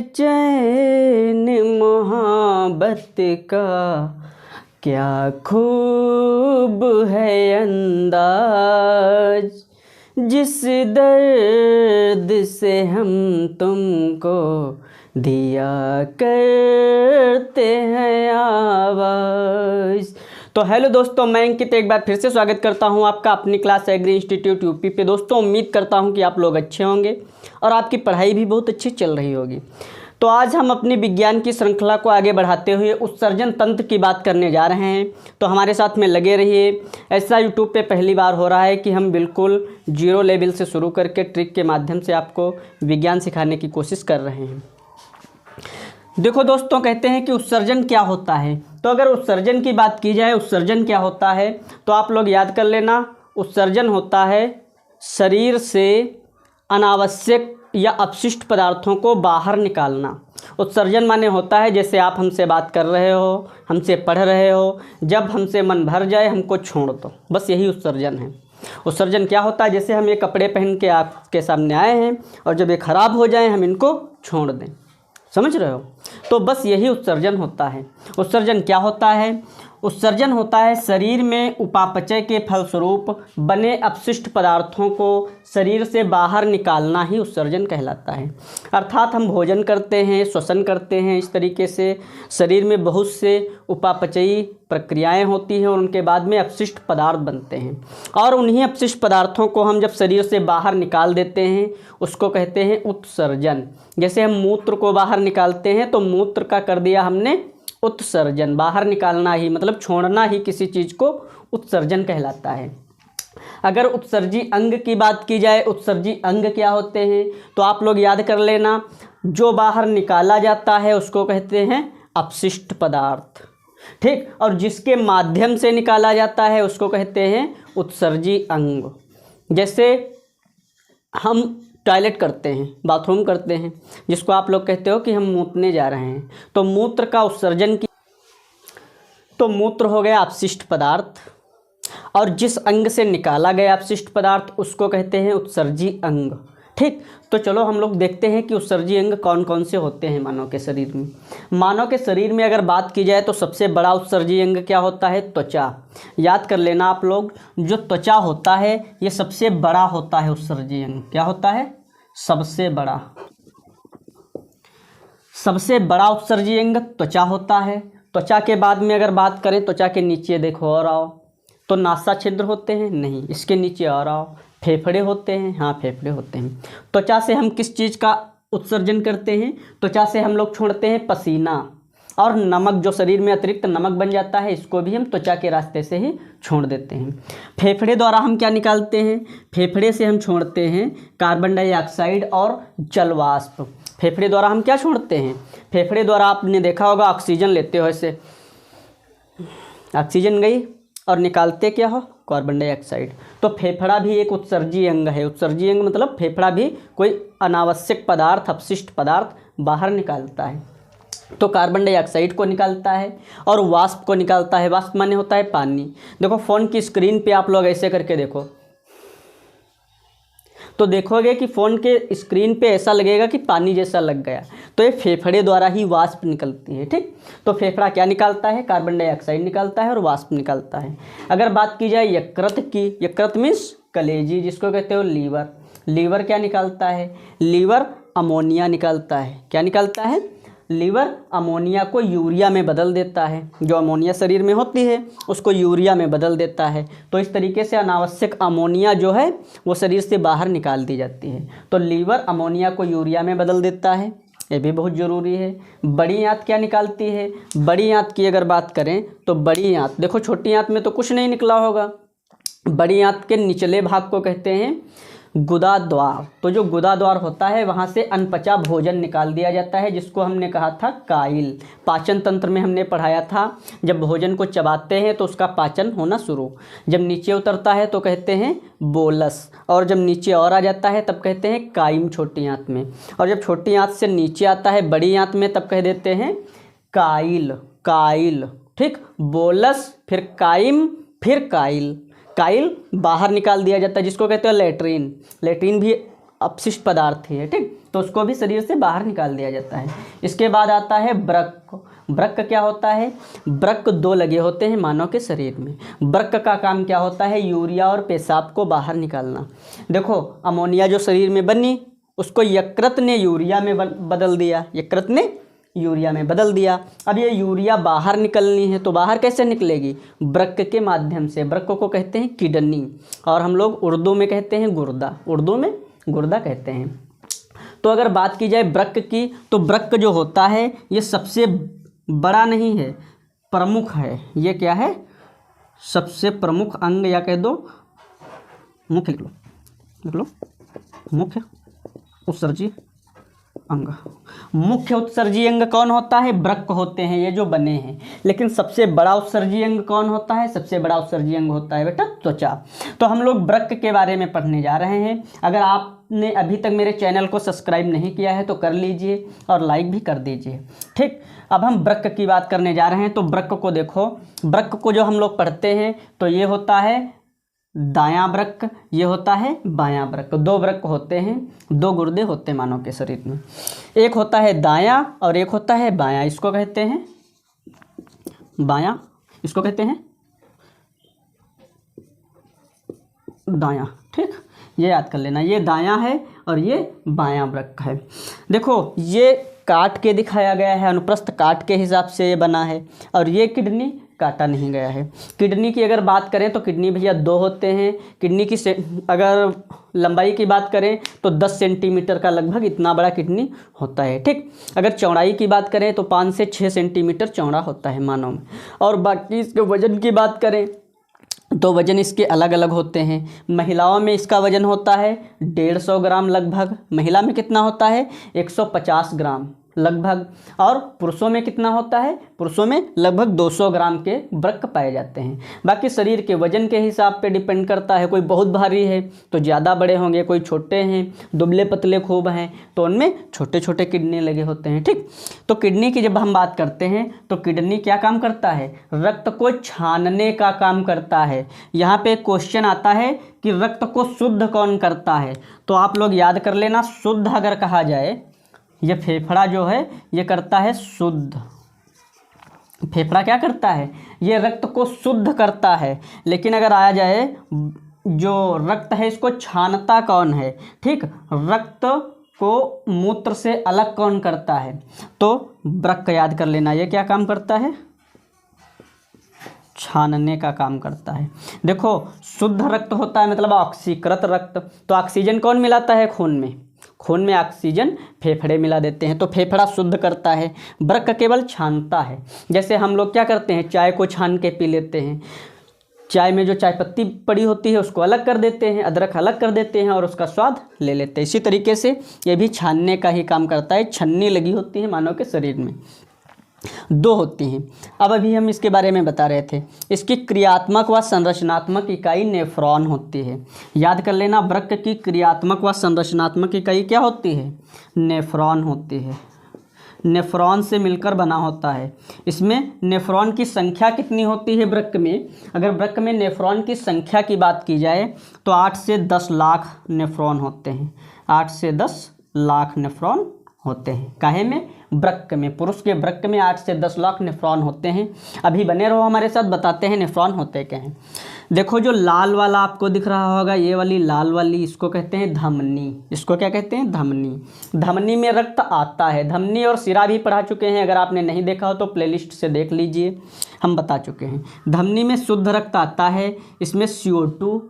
चैन मोहब्बत का क्या खूब है अंदाज, जिस दर्द से हम तुमको दिया करते हैं आवाज़। तो हेलो दोस्तों, मैं अंकित एक बार फिर से स्वागत करता हूं आपका अपनी क्लास एग्री इंस्टीट्यूट यूपी पे। दोस्तों उम्मीद करता हूं कि आप लोग अच्छे होंगे और आपकी पढ़ाई भी बहुत अच्छी चल रही होगी। तो आज हम अपनी विज्ञान की श्रृंखला को आगे बढ़ाते हुए उत्सर्जन तंत्र की बात करने जा रहे हैं। तो हमारे साथ में लगे रहिए। ऐसा यूट्यूब पे पहली बार हो रहा है कि हम बिल्कुल जीरो लेवल से शुरू करके ट्रिक के माध्यम से आपको विज्ञान सिखाने की कोशिश कर रहे हैं। देखो दोस्तों, कहते हैं कि उत्सर्जन क्या होता है। तो अगर उत्सर्जन की बात की जाए, उत्सर्जन क्या होता है तो आप लोग याद कर लेना। उत्सर्जन होता है शरीर से अनावश्यक या अपशिष्ट पदार्थों को बाहर निकालना। उत्सर्जन माने होता है जैसे आप हमसे बात कर रहे हो, हमसे पढ़ रहे हो, जब हमसे मन भर जाए हमको छोड़ दो, बस यही उत्सर्जन है। उत्सर्जन क्या होता है, जैसे हम ये कपड़े पहन के आपके सामने आए हैं और जब ये ख़राब हो जाए हम इनको छोड़ दें, समझ रहे हो। तो बस यही उत्सर्जन होता है। उत्सर्जन क्या होता है? उत्सर्जन होता है शरीर में उपापचय के फलस्वरूप बने अपशिष्ट पदार्थों को शरीर से बाहर निकालना ही उत्सर्जन कहलाता है। अर्थात हम भोजन करते हैं, श्वसन करते हैं, इस तरीके से शरीर में बहुत से उपापचयी प्रक्रियाएं होती हैं और उनके बाद में अपशिष्ट पदार्थ बनते हैं और उन्हीं अपशिष्ट पदार्थों को हम जब शरीर से बाहर निकाल देते हैं उसको कहते हैं उत्सर्जन। जैसे हम मूत्र को बाहर निकालते हैं तो मूत्र का कर दिया हमने उत्सर्जन, बाहर निकालना ही मतलब छोड़ना ही किसी चीज़ को उत्सर्जन कहलाता है। अगर उत्सर्जी अंग की बात की जाए, उत्सर्जी अंग क्या होते हैं तो आप लोग याद कर लेना। जो बाहर निकाला जाता है उसको कहते हैं अपशिष्ट पदार्थ, ठीक, और जिसके माध्यम से निकाला जाता है उसको कहते हैं उत्सर्जी अंग। जैसे हम टॉयलेट करते हैं, बाथरूम करते हैं, जिसको आप लोग कहते हो कि हम मूतने जा रहे हैं, तो मूत्र का उत्सर्जन की तो मूत्र हो गया अपशिष्ट पदार्थ और जिस अंग से निकाला गया अपशिष्ट पदार्थ उसको कहते हैं उत्सर्जी अंग, ठीक। तो चलो हम लोग देखते हैं कि उत्सर्जी अंग कौन कौन से होते हैं मानव के शरीर में। मानव के शरीर में अगर बात की जाए तो सबसे बड़ा उत्सर्जी अंग क्या होता है? त्वचा। याद कर लेना आप लोग, जो त्वचा होता है ये सबसे बड़ा होता है उत्सर्जी अंग। क्या होता है? सबसे बड़ा उत्सर्जी अंग त्वचा होता है। त्वचा के बाद में अगर बात करें, त्वचा के नीचे देखो और आओ तो नासा छिद्र होते हैं, नहीं, इसके नीचे और आओ फेफड़े होते हैं, हाँ फेफड़े होते हैं। त्वचा से हम किस चीज़ का उत्सर्जन करते हैं? त्वचा से हम लोग छोड़ते हैं पसीना और नमक, जो शरीर में अतिरिक्त नमक बन जाता है इसको भी हम त्वचा के रास्ते से ही छोड़ देते हैं। फेफड़े द्वारा हम क्या निकालते हैं? फेफड़े से हम छोड़ते हैं कार्बन डाइऑक्साइड और जल वाष्प। फेफड़े द्वारा हम क्या छोड़ते हैं? फेफड़े द्वारा आपने देखा होगा ऑक्सीजन लेते हो, ऐसे ऑक्सीजन गई और निकालते क्या हो? Carbon dioxide. तो फेफड़ा भी एक उत्सर्जी अंग है। उत्सर्जी अंग मतलब फेफड़ा भी कोई अनावश्यक पदार्थ, अपशिष्ट पदार्थ बाहर निकालता है। तो कार्बन डाइऑक्साइड को निकालता है और वाष्प को निकालता है। वाष्प माने होता है पानी। देखो फ़ोन की स्क्रीन पे आप लोग ऐसे करके देखो तो देखोगे कि फ़ोन के स्क्रीन पे ऐसा लगेगा कि पानी जैसा लग गया, तो ये फेफड़े द्वारा ही वाष्प निकलती है, ठीक। तो फेफड़ा क्या निकालता है? कार्बन डाइऑक्साइड निकालता है और वाष्प निकालता है। अगर बात की जाए यकृत की, यकृत मीन्स कलेजी, जिसको कहते हो लीवर। लीवर क्या निकालता है? लीवर अमोनिया निकालता है। क्या निकालता है? लीवर अमोनिया को यूरिया में बदल देता है। जो अमोनिया शरीर में होती है उसको यूरिया में बदल देता है। तो इस तरीके से अनावश्यक अमोनिया जो है वो शरीर से बाहर निकाल दी जाती है। तो लीवर अमोनिया को यूरिया में बदल देता है, ये भी बहुत ज़रूरी है। बड़ी आंत क्या निकालती है? बड़ी आंत की अगर बात करें तो बड़ी आंत, देखो छोटी आंत में तो कुछ नहीं निकला होगा, बड़ी आंत के निचले भाग को कहते हैं गुदाद्वार। तो जो गुदाद्वार होता है वहाँ से अनपचा भोजन निकाल दिया जाता है, जिसको हमने कहा था काइल। पाचन तंत्र में हमने पढ़ाया था, जब भोजन को चबाते हैं तो उसका पाचन होना शुरू, जब नीचे उतरता है तो कहते हैं बोलस, और जब नीचे और आ जाता है तब कहते हैं काइम छोटी आंत में, और जब छोटी आंत से नीचे आता है बड़ी आंत में तब कह देते हैं काइल। काइल, ठीक, बोलस फिर काइम फिर काइल। काइल बाहर निकाल दिया जाता है जिसको कहते हैं लेट्रिन। लेट्रिन भी अपशिष्ट पदार्थ है, ठीक। तो उसको भी शरीर से बाहर निकाल दिया जाता है। इसके बाद आता है वृक्क। वृक्क क्या होता है? वृक्क 2 लगे होते हैं मानव के शरीर में। वृक्क का काम क्या होता है? यूरिया और पेशाब को बाहर निकालना। देखो अमोनिया जो शरीर में बनी उसको यकृत ने यूरिया में बदल दिया, यकृत ने यूरिया में बदल दिया। अब ये यूरिया बाहर निकलनी है, तो बाहर कैसे निकलेगी? वृक्क के माध्यम से। वृक्क को कहते हैं किडनी, और हम लोग उर्दू में कहते हैं गुर्दा, उर्दू में गुर्दा कहते हैं। तो अगर बात की जाए वृक्क की, तो वृक्क जो होता है ये सबसे बड़ा नहीं है, प्रमुख है। ये क्या है? सबसे प्रमुख अंग, या कह दो मुख्य, लिख लो मुख्य उत्सर्जी अंग। मुख्य उत्सर्जी अंग कौन होता है? वृक्क होते हैं ये जो बने हैं। लेकिन सबसे बड़ा उत्सर्जी अंग कौन होता है? सबसे बड़ा उत्सर्जी अंग होता है बेटा त्वचा। तो हम लोग वृक्क के बारे में पढ़ने जा रहे हैं। अगर आपने अभी तक मेरे चैनल को सब्सक्राइब नहीं किया है तो कर लीजिए और लाइक भी कर दीजिए। ठीक, अब हम वृक्क की बात करने जा रहे हैं। तो वृक्क को देखो, वृक्क को जो हम लोग पढ़ते हैं तो ये होता है दायां वृक्क, ये होता है बायां वृक्क। 2 वृक्क होते हैं, 2 गुर्दे होते हैं मानव के शरीर में। एक होता है दायां और एक होता है बायां। इसको कहते हैं बायां, इसको कहते हैं दायां। ठीक, ये याद कर लेना, ये दायां है और ये बायां वृक्क है। देखो ये काट के दिखाया गया है, अनुप्रस्थ काट के हिसाब से ये बना है, और ये किडनी काटा नहीं गया है। किडनी की अगर बात करें तो किडनी भैया 2 होते हैं। किडनी की अगर लंबाई की बात करें तो 10 सेंटीमीटर का लगभग इतना बड़ा किडनी होता है। ठीक, अगर चौड़ाई की बात करें तो 5 से 6 सेंटीमीटर चौड़ा होता है मानव में। और बाकी इसके वजन की बात करें तो वजन इसके अलग अलग होते हैं। महिलाओं में इसका वजन होता है 150 ग्राम लगभग, महिला में कितना होता है 150 ग्राम लगभग, और पुरुषों में कितना होता है? पुरुषों में लगभग 200 ग्राम के वृक्क पाए जाते हैं। बाकी शरीर के वजन के हिसाब पे डिपेंड करता है। कोई बहुत भारी है तो ज़्यादा बड़े होंगे, कोई छोटे हैं दुबले पतले खूब हैं तो उनमें छोटे छोटे किडनी लगे होते हैं। ठीक, तो किडनी की जब हम बात करते हैं तो किडनी क्या काम करता है? रक्त को छानने का काम करता है। यहाँ पे क्वेश्चन आता है कि रक्त को शुद्ध कौन करता है? तो आप लोग याद कर लेना, शुद्ध अगर कहा जाए, ये फेफड़ा जो है ये करता है शुद्ध। फेफड़ा क्या करता है? ये रक्त को शुद्ध करता है। लेकिन अगर आया जाए जो रक्त है इसको छानता कौन है? ठीक, रक्त को मूत्र से अलग कौन करता है? तो वृक्क याद कर लेना, ये क्या काम करता है? छानने का काम करता है। देखो शुद्ध रक्त होता है मतलब ऑक्सीकृत रक्त, तो ऑक्सीजन कौन मिलाता है? खून में। खून में ऑक्सीजन फेफड़े मिला देते हैं, तो फेफड़ा शुद्ध करता है। वृक्क केवल छानता है। जैसे हम लोग क्या करते हैं, चाय को छान के पी लेते हैं। चाय में जो चाय पत्ती पड़ी होती है उसको अलग कर देते हैं, अदरक अलग कर देते हैं और उसका स्वाद ले लेते हैं। इसी तरीके से ये भी छानने का ही काम करता है। छन्नी लगी होती है मानव के शरीर में, 2 होती हैं। अब अभी हम इसके बारे में बता रहे थे। इसकी क्रियात्मक व संरचनात्मक इकाई नेफ्रॉन होती है। याद कर लेना, वृक्क की क्रियात्मक व संरचनात्मक इकाई क्या होती है? नेफ्रॉन होती है। नेफ्रॉन से मिलकर बना होता है। इसमें नेफ्रॉन की संख्या कितनी होती है वृक्क में? अगर वृक्क में नेफ्रॉन की संख्या की बात की जाए तो 8 से 10 लाख नेफ्रॉन होते हैं। 8 से 10 लाख नेफ्रॉन होते हैं। काहे में? वृक्क में। पुरुष के वृक्क में 8 से 10 लाख नेफ्रॉन होते हैं। अभी बने रहो हमारे साथ, बताते हैं नेफ्रॉन होते क्या हैं। देखो जो लाल वाला आपको दिख रहा होगा, ये वाली लाल वाली, इसको कहते हैं धमनी। इसको क्या कहते हैं? धमनी। धमनी में रक्त आता है। धमनी और सिरा भी पढ़ा चुके हैं, अगर आपने नहीं देखा हो तो प्लेलिस्ट से देख लीजिए, हम बता चुके हैं। धमनी में शुद्ध रक्त आता है। इसमें CO2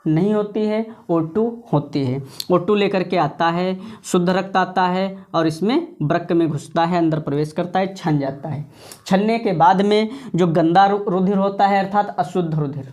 नहीं होती है, O2 होती है। O2 लेकर के आता है, शुद्ध रक्त आता है और इसमें वृक्क में घुसता है, अंदर प्रवेश करता है, छन जाता है। छनने के बाद में जो गंदा रुधिर होता है अर्थात अशुद्ध रुधिर,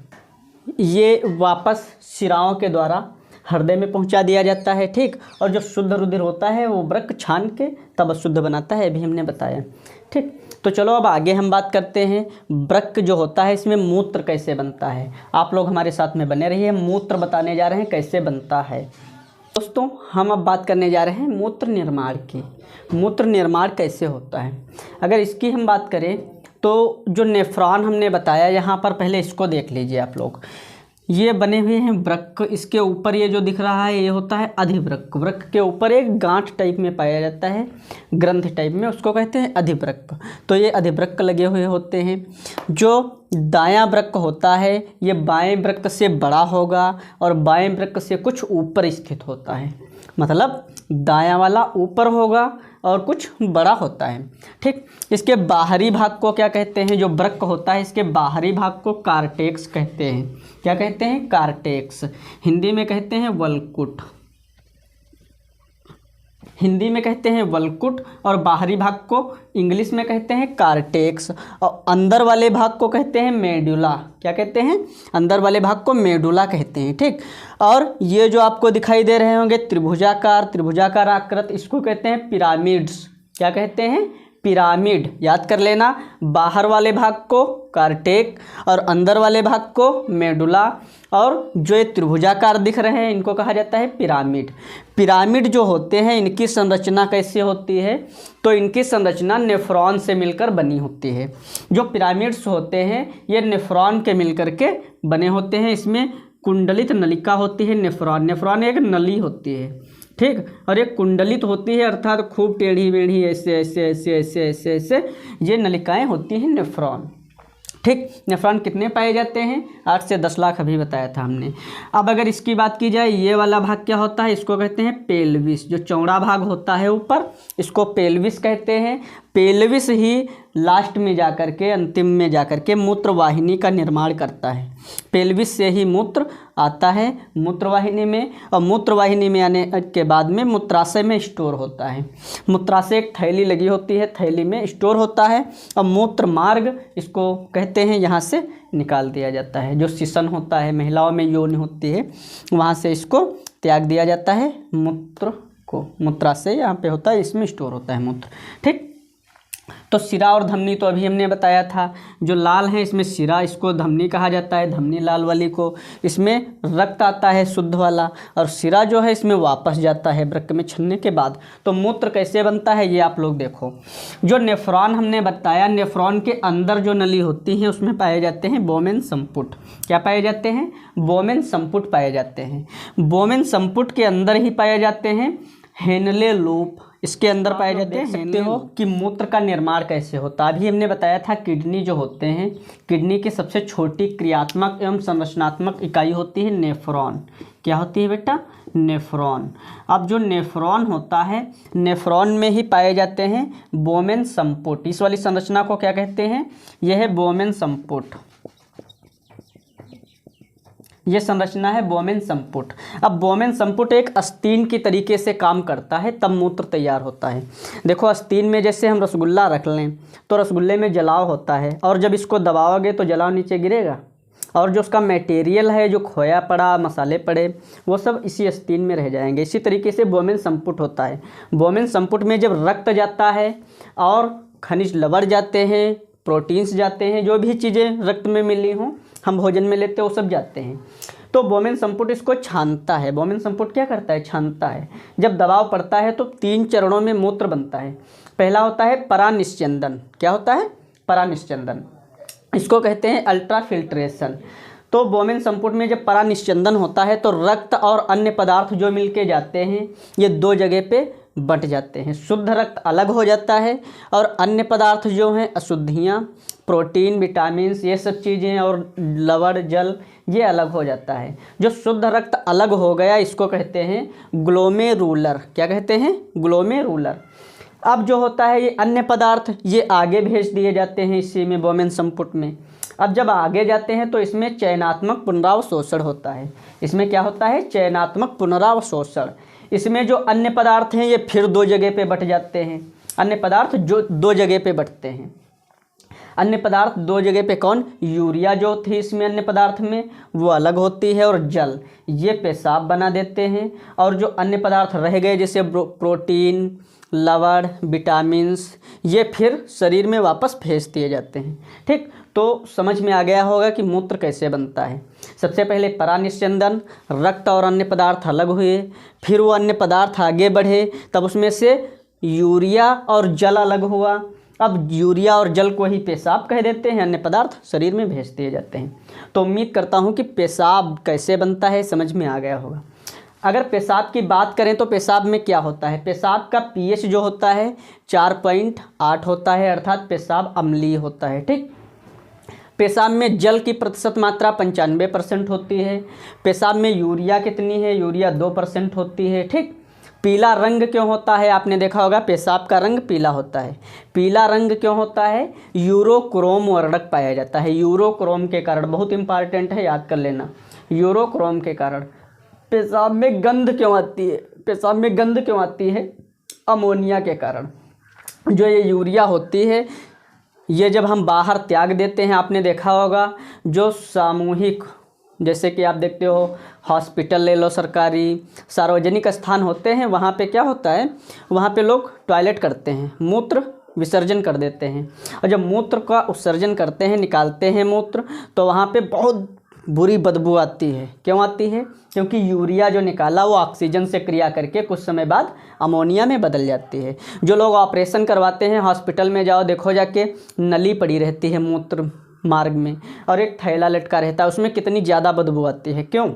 ये वापस शिराओं के द्वारा हृदय में पहुंचा दिया जाता है। ठीक, और जो शुद्ध रुधिर होता है वो वृक्क छान के तब अशुद्ध बनाता है, अभी हमने बताया। ठीक, तो चलो अब आगे हम बात करते हैं वृक्क जो होता है इसमें मूत्र कैसे बनता है। आप लोग हमारे साथ में बने रहिए, मूत्र बताने जा रहे हैं कैसे बनता है। दोस्तों हम अब बात करने जा रहे हैं मूत्र निर्माण की। मूत्र निर्माण कैसे होता है, अगर इसकी हम बात करें तो जो नेफ्रॉन हमने बताया यहाँ पर, पहले इसको देख लीजिए आप लोग। ये बने हुए हैं वृक्क। इसके ऊपर ये जो दिख रहा है ये होता है अधिवृक्क। वृक्क के ऊपर एक गांठ टाइप में पाया जाता है, ग्रंथि टाइप में, उसको कहते हैं अधिवृक्क। तो ये अधिवृक्क लगे हुए होते हैं। जो दायां वृक्क होता है ये बाएं वृक्क से बड़ा होगा और बाएं वृक्क से कुछ ऊपर स्थित होता है। मतलब दायां वाला ऊपर होगा और कुछ बड़ा होता है। ठीक, इसके बाहरी भाग को क्या कहते हैं? जो वृक्क होता है इसके बाहरी भाग को कार्टेक्स कहते हैं। क्या कहते हैं? कार्टेक्स। हिंदी में कहते हैं वल्कुट। हिंदी में कहते हैं वल्कुट और बाहरी भाग को इंग्लिश में कहते हैं कार्टेक्स। और अंदर वाले भाग को कहते हैं मेडुला। क्या कहते हैं? अंदर वाले भाग को मेडुला कहते हैं। ठीक, और ये जो आपको दिखाई दे रहे होंगे त्रिभुजाकार आकृत, इसको कहते हैं पिरामिड्स। क्या कहते हैं? पिरामिड। याद कर लेना, बाहर वाले भाग को कार्टेक और अंदर वाले भाग को मेडुला, और जो ये त्रिभुजाकार दिख रहे हैं इनको कहा जाता है पिरामिड। पिरामिड जो होते हैं इनकी संरचना कैसे होती है? तो इनकी संरचना नेफ्रॉन से मिलकर बनी होती है। जो पिरामिड्स होते हैं ये नेफ्रॉन के मिलकर के बने होते हैं। इसमें कुंडलित नलिका होती है। नेफ्रॉन एक नली होती है। ठीक, और ये कुंडलित होती है, अर्थात खूब टेढ़ी मेढ़ी ऐसे ऐसे ऐसे ऐसे ऐसे ऐसे ये नलिकाएं होती हैं नेफ्रॉन। ठीक, नेफ्रॉन कितने पाए जाते हैं? 8 से 10 लाख अभी बताया था हमने। अब अगर इसकी बात की जाए, ये वाला भाग क्या होता है? इसको कहते हैं पेल्विस। जो चौड़ा भाग होता है ऊपर, इसको पेल्विस कहते हैं। पेल्विस ही लास्ट में जाकर के, अंतिम में जाकर के मूत्रवाहिनी का निर्माण करता है। पेल्विस से ही मूत्र आता है मूत्रवाहिनी में, और मूत्रवाहिनी में आने के बाद में मूत्राशय में स्टोर होता है। मूत्राशय एक थैली लगी होती है, थैली में स्टोर होता है, और मूत्र मार्ग इसको कहते हैं, यहाँ से निकाल दिया जाता है। जो सिसन होता है, महिलाओं में योनि होती है, वहाँ से इसको त्याग दिया जाता है मूत्र को। मूत्राशय यहाँ पे होता है, इसमें स्टोर होता है मूत्र। ठीक, तो शिरा और धमनी तो अभी हमने बताया था। जो लाल है इसमें शिरा, इसको धमनी कहा जाता है, धमनी लाल वाली को। इसमें रक्त आता है शुद्ध वाला, और शिरा जो है इसमें वापस जाता है वृक्क में छनने के बाद। तो मूत्र कैसे बनता है ये आप लोग देखो। जो नेफ्रॉन हमने बताया, नेफ्रॉन के अंदर जो नली होती है उसमें पाए जाते हैं बोमेन संपुट। क्या पाए जाते हैं? बोमेन संपुट पाए जाते हैं। बोमेन संपुट के अंदर ही पाए जाते हैं हेनले लूप, इसके अंदर पाए जाते हैं। सकते हो कि मूत्र का निर्माण कैसे होता है। अभी हमने बताया था किडनी जो होते हैं, किडनी की सबसे छोटी क्रियात्मक एवं संरचनात्मक इकाई होती है नेफ्रॉन। क्या होती है बेटा? नेफ्रॉन। अब जो नेफ्रॉन होता है, नेफ्रॉन में ही पाए जाते हैं बोमेन संपुट। इस वाली संरचना को क्या कहते हैं? यह है बोमेन संपुट। ये संरचना है बोमेन संपुट। अब बोमेन संपुट एक अस्तीन की तरीके से काम करता है, तब मूत्र तैयार होता है। देखो, अस्तीन में जैसे हम रसगुल्ला रख लें तो रसगुल्ले में जलाव होता है, और जब इसको दबाओगे तो जलाव नीचे गिरेगा, और जो उसका मटेरियल है, जो खोया पड़ा, मसाले पड़े, वो सब इसी अस्तीन में रह जाएंगे। इसी तरीके से बोमेन संपुट होता है। बोमेन संपुट में जब रक्त जाता है और खनिज लवण जाते हैं, प्रोटीन्स जाते हैं, जो भी चीज़ें रक्त में मिली हों, हम भोजन में लेते हैं, वो सब जाते हैं। तो बोमेन संपुट इसको छानता है। बोमेन संपुट क्या करता है? छानता है। जब दबाव पड़ता है तो 3 चरणों में मूत्र बनता है। पहला होता है परानिस्यंदन। क्या होता है? परानिस्यंदन। इसको कहते हैं अल्ट्रा फिल्ट्रेशन। तो बोमेन संपुट में जब परानिस्यंदन होता है तो रक्त और अन्य पदार्थ जो मिलके जाते हैं ये 2 जगह पे बंट जाते हैं। शुद्ध रक्त अलग हो जाता है, और अन्य पदार्थ जो हैं, अशुद्धियाँ, प्रोटीन, विटामिन्स, ये सब चीज़ें, और लवण, जल, ये अलग हो जाता है। जो शुद्ध रक्त अलग हो गया इसको कहते हैं ग्लोमेरुलर। क्या कहते हैं? ग्लोमेरुलर। अब जो होता है ये अन्य पदार्थ ये आगे भेज दिए जाते हैं इसी में, बोमेन संपुट में। अब जब आगे जाते हैं तो इसमें चयनात्मक पुनरावशोषण होता है। इसमें क्या होता है? चयनात्मक पुनरावशोषण। इसमें जो अन्य पदार्थ हैं ये फिर 2 जगह पे बट जाते हैं। अन्य पदार्थ जो 2 जगह पे बटते हैं। अन्य पदार्थ 2 जगह पे कौन? यूरिया जो थी इसमें अन्य पदार्थ में वो अलग होती है, और जल, ये पेशाब बना देते हैं। और जो अन्य पदार्थ रह गए जैसे प्रोटीन, लवण, विटामिन्स, ये फिर शरीर में वापस भेज दिए जाते हैं। ठीक, तो समझ में आ गया होगा कि मूत्र कैसे बनता है। सबसे पहले परानिस्यंदन, रक्त और अन्य पदार्थ अलग हुए, फिर वो अन्य पदार्थ आगे बढ़े, तब उसमें से यूरिया और जल अलग हुआ, अब यूरिया और जल को ही पेशाब कह देते हैं, अन्य पदार्थ शरीर में भेज दिए जाते हैं। तो उम्मीद करता हूँ कि पेशाब कैसे बनता है समझ में आ गया होगा। अगर पेशाब की बात करें तो पेशाब में क्या होता है, पेशाब का पीएच जो होता है 4.8 होता है, अर्थात पेशाब अम्लीय होता है। ठीक, पेशाब में जल की प्रतिशत मात्रा 95% होती है। पेशाब में यूरिया कितनी है, यूरिया 2% होती है। ठीक, पीला रंग क्यों होता है, आपने देखा होगा पेशाब का रंग पीला होता है। पीला रंग क्यों होता है, यूरोक्रोम वर्णक पाया जाता है। यूरोक्रोम के कारण, बहुत इंपॉर्टेंट है, याद कर लेना, यूरोक्रोम के कारण। पेशाब में गंध क्यों आती है, पेशाब में गंध क्यों आती है, अमोनिया के कारण। जो ये यूरिया होती है ये जब हम बाहर त्याग देते हैं, आपने देखा होगा जो सामूहिक, जैसे कि आप देखते हो हॉस्पिटल ले लो, सरकारी सार्वजनिक स्थान होते हैं, वहाँ पे क्या होता है, वहाँ पे लोग टॉयलेट करते हैं, मूत्र विसर्जन कर देते हैं। और जब मूत्र का उत्सर्जन करते हैं, निकालते हैं मूत्र, तो वहाँ पे बहुत बुरी बदबू आती है। क्यों आती है, क्योंकि यूरिया जो निकाला वो ऑक्सीजन से क्रिया करके कुछ समय बाद अमोनिया में बदल जाती है। जो लोग ऑपरेशन करवाते हैं, हॉस्पिटल में जाओ, देखो जाके नली पड़ी रहती है मूत्र मार्ग में, और एक थैला लटका रहता है, उसमें कितनी ज़्यादा बदबू आती है। क्यों,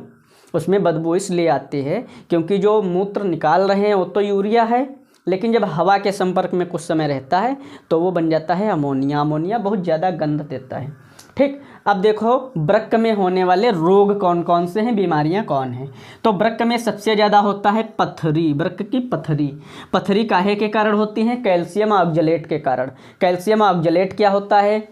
उसमें बदबू इसलिए आती है क्योंकि जो मूत्र निकाल रहे हैं वो तो यूरिया है, लेकिन जब हवा के संपर्क में कुछ समय रहता है तो वो बन जाता है अमोनिया। अमोनिया बहुत ज़्यादा गंध देता है। ठीक, अब देखो वृक्क में होने वाले रोग कौन कौन से हैं, बीमारियां कौन हैं। तो वृक्क में सबसे ज़्यादा होता है पथरी, वृक्क की पथरी। पथरी काहे के कारण होती है, कैल्शियम ऑक्जेलेट के कारण। कैल्शियम ऑक्जेलेट क्या होता है,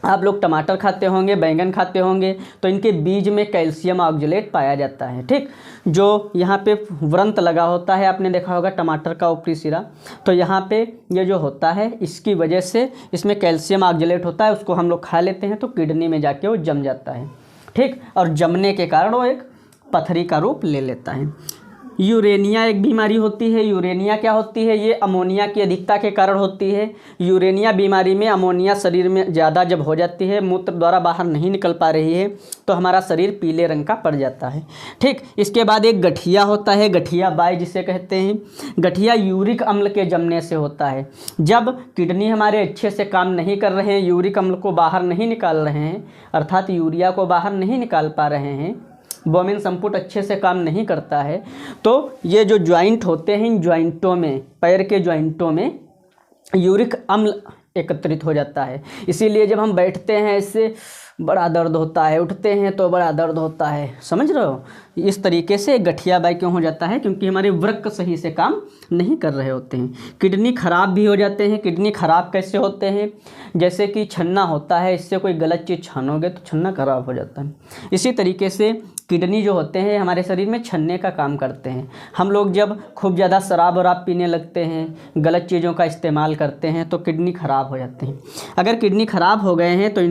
आप लोग टमाटर खाते होंगे, बैंगन खाते होंगे, तो इनके बीज में कैल्शियम ऑक्जेलेट पाया जाता है। ठीक, जो यहाँ पे व्रंत लगा होता है, आपने देखा होगा टमाटर का ऊपरी सिरा, तो यहाँ पे ये जो होता है इसकी वजह से इसमें कैल्शियम ऑक्जेलेट होता है, उसको हम लोग खा लेते हैं तो किडनी में जाके वो जम जाता है। ठीक, और जमने के कारण वो एक पथरी का रूप ले लेता है। यूरेनिया एक बीमारी होती है। यूरेनिया क्या होती है, ये अमोनिया की अधिकता के कारण होती है। यूरेनिया बीमारी में अमोनिया शरीर में ज़्यादा जब हो जाती है, मूत्र द्वारा बाहर नहीं निकल पा रही है, तो हमारा शरीर पीले रंग का पड़ जाता है। ठीक, इसके बाद एक गठिया होता है, गठिया बाई जिसे कहते हैं। गठिया यूरिक अम्ल के जमने से होता है। जब किडनी हमारे अच्छे से काम नहीं कर रहे हैं, यूरिक अम्ल को बाहर नहीं निकाल रहे हैं, अर्थात यूरिया को बाहर नहीं निकाल पा रहे हैं, बोमेन संपुट अच्छे से काम नहीं करता है, तो ये जो ज्वाइंट होते हैं, इन ज्वाइंटों में, पैर के ज्वाइंटों में यूरिक अम्ल एकत्रित हो जाता है। इसीलिए जब हम बैठते हैं इससे बड़ा दर्द होता है, उठते हैं तो बड़ा दर्द होता है, समझ रहे हो। इस तरीके से गठिया बाई क्यों हो जाता है, क्योंकि हमारे वृक्क सही से काम नहीं कर रहे होते हैं। किडनी खराब भी हो जाते हैं। किडनी खराब कैसे होते हैं, जैसे कि छन्ना होता है, इससे कोई गलत चीज़ छानोगे तो छन्ना खराब हो जाता है। इसी तरीके से किडनी जो होते हैं हमारे शरीर में छन्ने का काम करते हैं। हम लोग जब खूब ज़्यादा शराब वराब पीने लगते हैं, गलत चीज़ों का इस्तेमाल करते हैं, तो किडनी खराब हो जाते हैं। अगर किडनी खराब हो गए हैं तो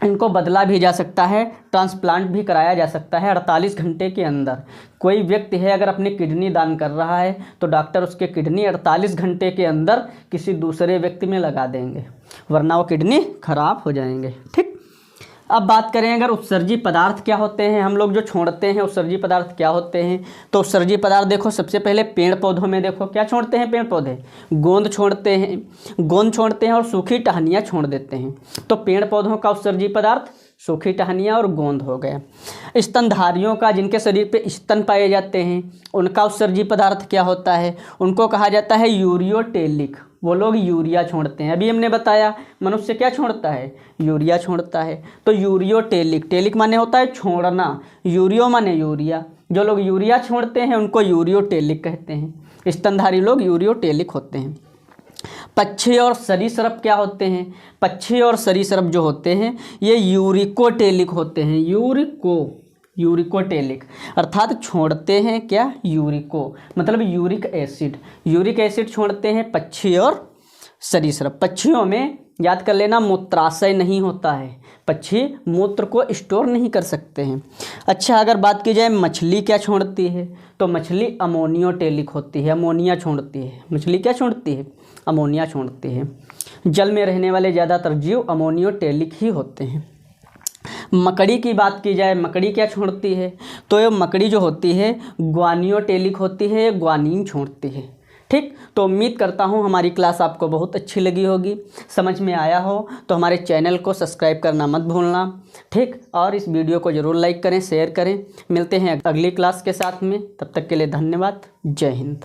इनको बदला भी जा सकता है, ट्रांसप्लांट भी कराया जा सकता है 48 घंटे के अंदर। कोई व्यक्ति है अगर अपनी किडनी दान कर रहा है तो डॉक्टर उसके किडनी 48 घंटे के अंदर किसी दूसरे व्यक्ति में लगा देंगे, वरना वो किडनी खराब हो जाएंगे। ठीक, अब बात करें अगर उत्सर्जी पदार्थ क्या होते हैं, हम लोग जो छोड़ते हैं उत्सर्जी पदार्थ क्या होते हैं, तो उत्सर्जी पदार्थ देखो सबसे पहले पेड़ पौधों में देखो क्या छोड़ते हैं, पेड़ पौधे गोंद छोड़ते हैं और सूखी टहनियाँ छोड़ देते हैं। तो पेड़ पौधों का उत्सर्जी पदार्थ सूखी टहनियाँ और गोंद हो गया। स्तनधारियों का, जिनके शरीर पे स्तन पाए जाते हैं, उनका उत्सर्जी पदार्थ क्या होता है, उनको कहा जाता है यूरियोटेलिक। वो लोग यूरिया छोड़ते हैं। अभी हमने बताया मनुष्य क्या छोड़ता है, यूरिया छोड़ता है। तो यूरियोटेलिक, टेलिक माने होता है छोड़ना, यूरियो माने यूरिया। जो लोग यूरिया छोड़ते हैं उनको यूरियोटेलिक कहते हैं। स्तनधारी लोग यूरियोटेलिक होते हैं। पक्षी और सरीसृप क्या होते हैं, पक्षी और सरीसृप जो होते हैं ये यूरिकोटेलिक होते हैं। यूरिकोटेलिक अर्थात छोड़ते हैं क्या, यूरिको मतलब यूरिक एसिड छोड़ते हैं पक्षी और सरीसृप। पक्षियों में याद कर लेना मूत्राशय नहीं होता है, पक्षी मूत्र को स्टोर नहीं कर सकते हैं। अच्छा, अगर बात की जाए मछली क्या छोड़ती है, तो मछली अमोनियोटेलिक होती है, अमोनिया छोड़ती है। मछली क्या छोड़ती है, अमोनिया छोड़ती है। जल में रहने वाले ज़्यादातर जीव अमोनियोटेलिक ही होते हैं। मकड़ी की बात की जाए, मकड़ी क्या छोड़ती है, तो ये मकड़ी जो होती है ग्वानियोटेलिक होती है, ग्वानीन छोड़ती है। ठीक, तो उम्मीद करता हूँ हमारी क्लास आपको बहुत अच्छी लगी होगी, समझ में आया हो तो हमारे चैनल को सब्सक्राइब करना मत भूलना। ठीक, और इस वीडियो को ज़रूर लाइक करें, शेयर करें। मिलते हैं अगली क्लास के साथ में, तब तक के लिए धन्यवाद। जय हिंद।